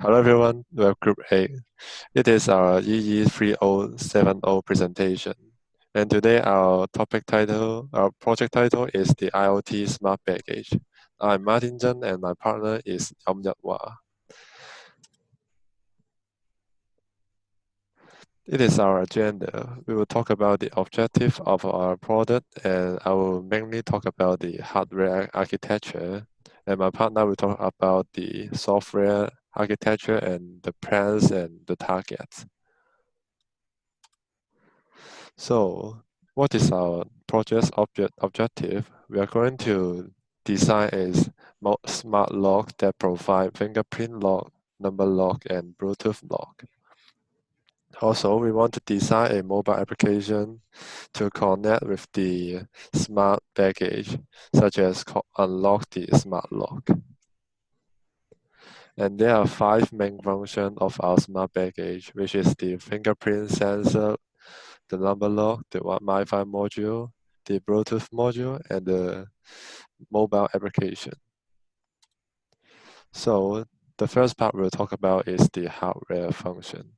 Hello everyone, we are Group A. It is our EE3070 presentation. And today our project title is the IoT Smart Baggage. I'm Martin Zhen and my partner is Yam Yatwa. It is our agenda. We will talk about the objective of our product and I will mainly talk about the hardware architecture. And my partner will talk about the software architecture and the plans and the targets. So what is our project's objective? We are going to design a smart lock that provide fingerprint lock, number lock, and Bluetooth lock. Also, we want to design a mobile application to connect with the smart baggage, such as unlock the smart lock. And there are 5 main functions of our smart baggage, which is the fingerprint sensor, the number lock, the Wi-Fi module, the Bluetooth module, and the mobile application. So the first part we'll talk about is the hardware function.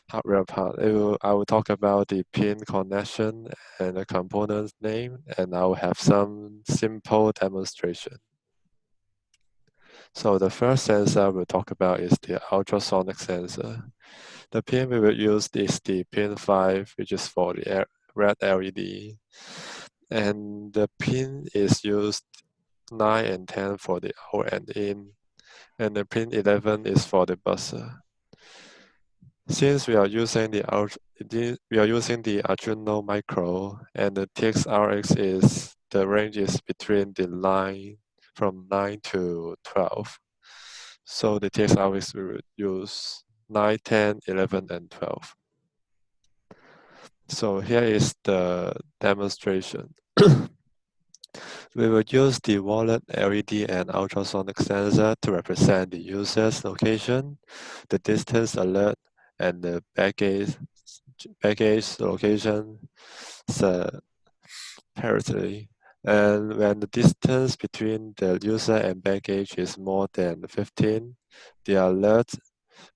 Hardware part, I will talk about the pin connection and the component name, and I will have some simple demonstration. So the first sensor we'll talk about is the ultrasonic sensor. The pin we will use is the pin 5, which is for the red LED. And the pin is used 9 and 10 for the out and in. And the pin 11 is for the buzzer. Since we are using the Arduino Micro and the TXRX is the range is between the line from 9 to 12. So the TXRX will use 9, 10, 11, and 12. So here is the demonstration. We will use the wallet LED and ultrasonic sensor to represent the user's location, the distance alert, and the baggage location separately. And when the distance between the user and baggage is more than 15, the alert,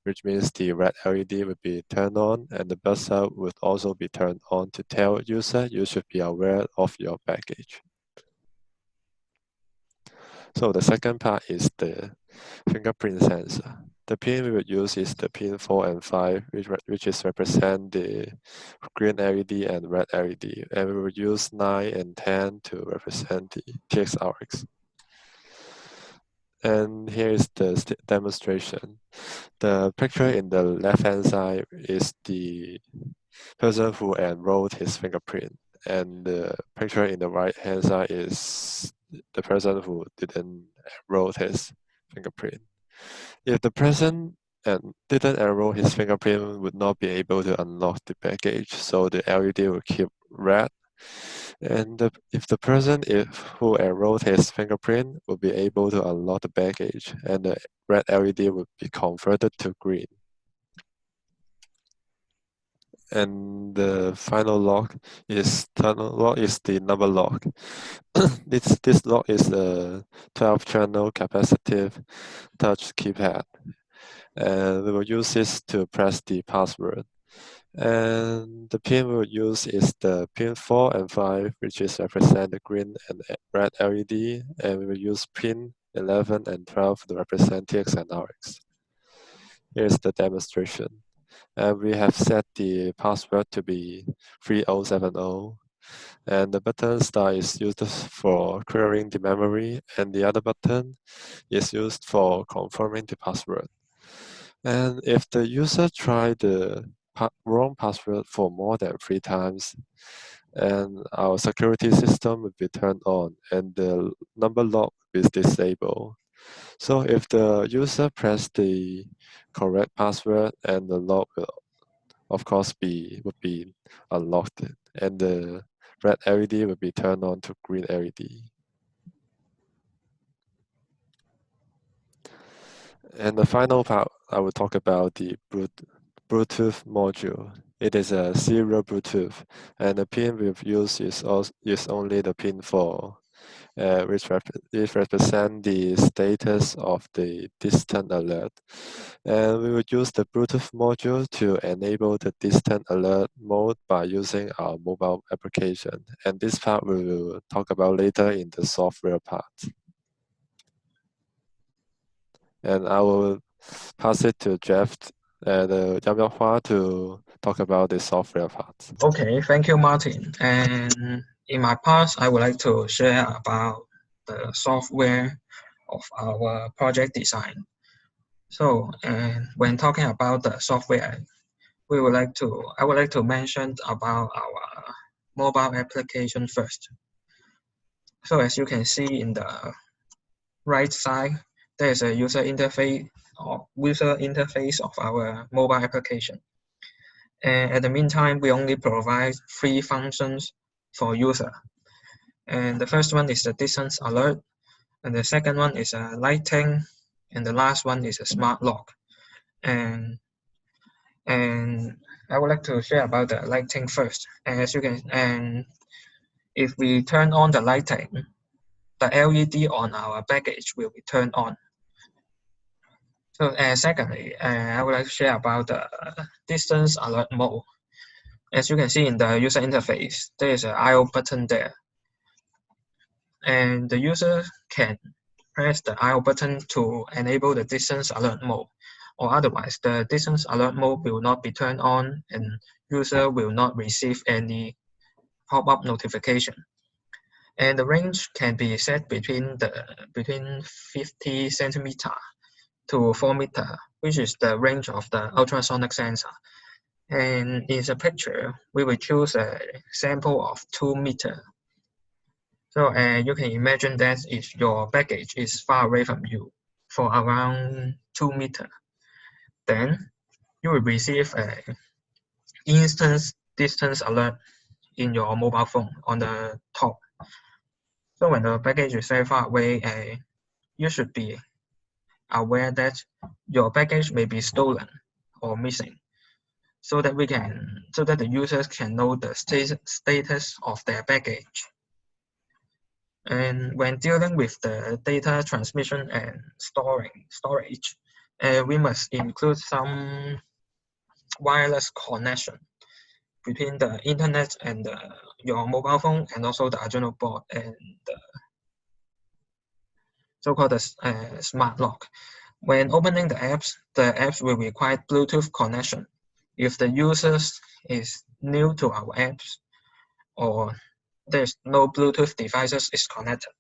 which means the red LED will be turned on and the buzzer would also be turned on to tell user you should be aware of your baggage. So the second part is the fingerprint sensor. The pin we would use is the pin 4 and 5, which is represent the green LED and red LED. And we will use 9 and 10 to represent the TXRX. And here is the demonstration. The picture in the left-hand side is the person who enrolled his fingerprint. And the picture in the right-hand side is the person who didn't enroll his fingerprint. If the person didn't enroll his fingerprint would not be able to unlock the baggage, so the LED will keep red. And if the person who enrolled his fingerprint will be able to unlock the baggage, and the red LED will be converted to green. And the final lock is the number lock. This lock is a 12-channel capacitive touch keypad, and we will use this to press the password. And the pin we will use is the pin 4 and 5, which is represent the green and red LED, and we will use pin 11 and 12 to represent TX and RX. Here's the demonstration. And we have set the password to be 3070. And the button star is used for clearing the memory, and the other button is used for confirming the password. And if the user try the wrong password for more than 3 times, and our security system will be turned on and the number lock is disabled. So if the user press the correct password and the lock will of course would be unlocked and the red LED will be turned on to green LED. And the final part, I will talk about the Bluetooth module. It is a serial Bluetooth, and the pin we've used is only the pin 4. which represent the status of the distant alert. And we will use the Bluetooth module to enable the distant alert mode by using our mobile application. And this part we will talk about later in the software part. And I will pass it to Jeff and Yamyahua to talk about the software part. Okay, thank you, Martin. And in my part, I would like to share about the software of our project design. So, and when talking about the software, I would like to mention about our mobile application first. So as you can see in the right side, there is a user interface of our mobile application. And at the meantime, we only provide 3 functions for user. And the first one is the distance alert, and the second one is a lighting, and the last one is a smart lock. And I would like to share about the lighting first. As you can, and if we turn on the lighting, the LED on our baggage will be turned on. So, secondly, I would like to share about the distance alert mode. As you can see in the user interface, there is an IO button there. And the user can press the IO button to enable the distance alert mode, or otherwise the distance alert mode will not be turned on and user will not receive any pop-up notification. And the range can be set between 50 centimeter to 4 meter, which is the range of the ultrasonic sensor. And in the picture, we will choose a sample of 2 meter. So you can imagine that if your baggage is far away from you for around 2 meter, then you will receive a instant distance alert in your mobile phone on the top. So when the baggage is very far away, you should be aware that your baggage may be stolen or missing, so that the users can know the status of their baggage. And when dealing with the data transmission and storage, we must include some wireless connection between the internet and your mobile phone, and also the Arduino board and the so-called smart lock. When opening the apps will require Bluetooth connection. If the user is new to our apps, or there's no Bluetooth devices is connected.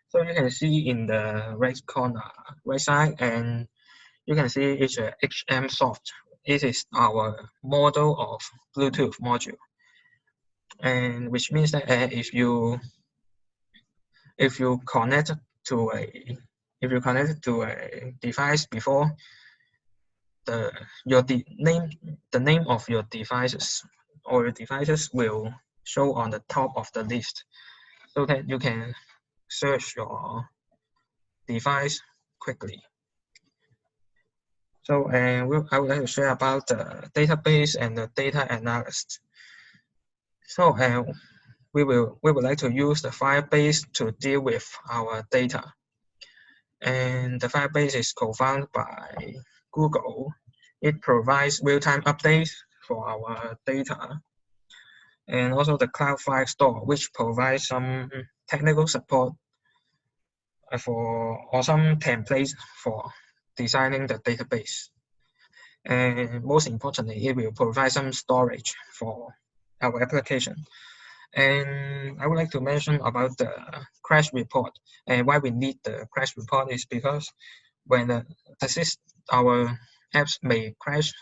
So you can see in the right corner, right side, and you can see it's a HM soft. It is our model of Bluetooth module, and which means that if you connect to a device before, the name of your devices or your devices will show on the top of the list, so that you can search your device quickly. So I would like to share about the database and the data analysis. So we would like to use the Firebase to deal with our data. And the Firebase is co-founded by Google. It provides real-time updates for our data. And also the Cloud File Store, which provides some technical support or some templates for designing the database. And most importantly, it will provide some storage for our application. And I would like to mention about the crash report. And why we need the crash report is because when our apps may crash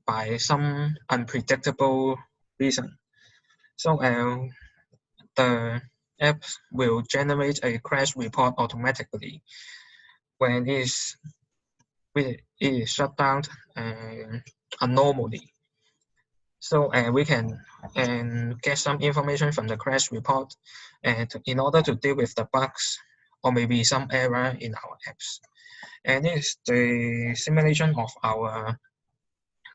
by some unpredictable reason. So the apps will generate a crash report automatically when it is shut down anomaly. So we can get some information from the crash report, and in order to deal with the bugs or maybe some error in our apps. And this is the simulation of our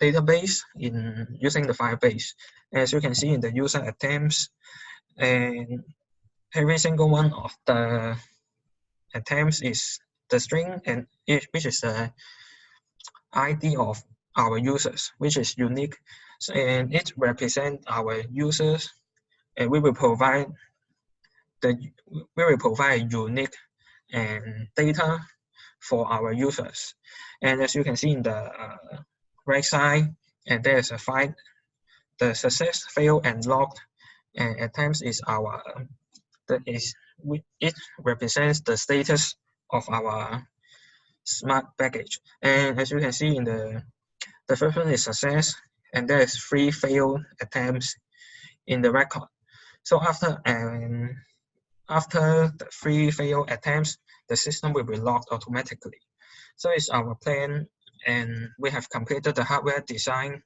database using the Firebase. As you can see in the user attempts, and every single one of the attempts is the string, and which is the ID of our users, which is unique, and it represents our users, and we will provide unique and data for our users. And as you can see in the right side, and there's a file, the success, fail, and logged and attempts is our it represents the status of our smart package. And as you can see in the first one is success, and there is 3 failed attempts in the record. So after the 3 failed attempts, the system will be logged automatically. So it's our plan, and we have completed the hardware design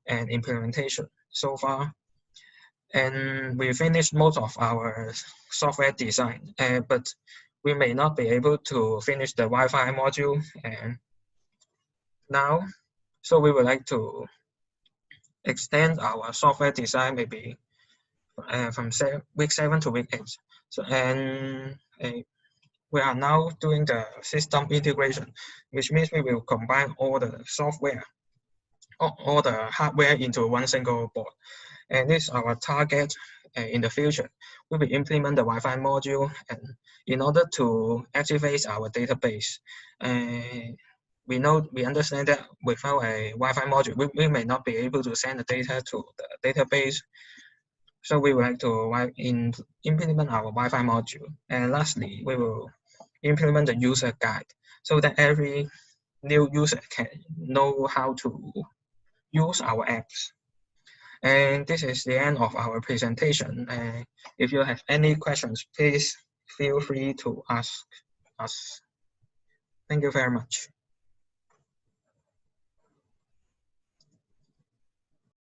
and implementation so far. And we finished most of our software design, but we may not be able to finish the Wi-Fi module now. So we would like to extend our software design maybe from week 7 to week 8. So we are now doing the system integration, which means we will combine all the software, all the hardware into one single board. And this is our target in the future. We will implement the Wi-Fi module, and in order to activate our database. We understand that without a Wi-Fi module, we may not be able to send the data to the database. So we would like to implement our Wi-Fi module. And lastly, we will implement the user guide so that every new user can know how to use our apps. And this is the end of our presentation. If you have any questions, please feel free to ask us. Thank you very much.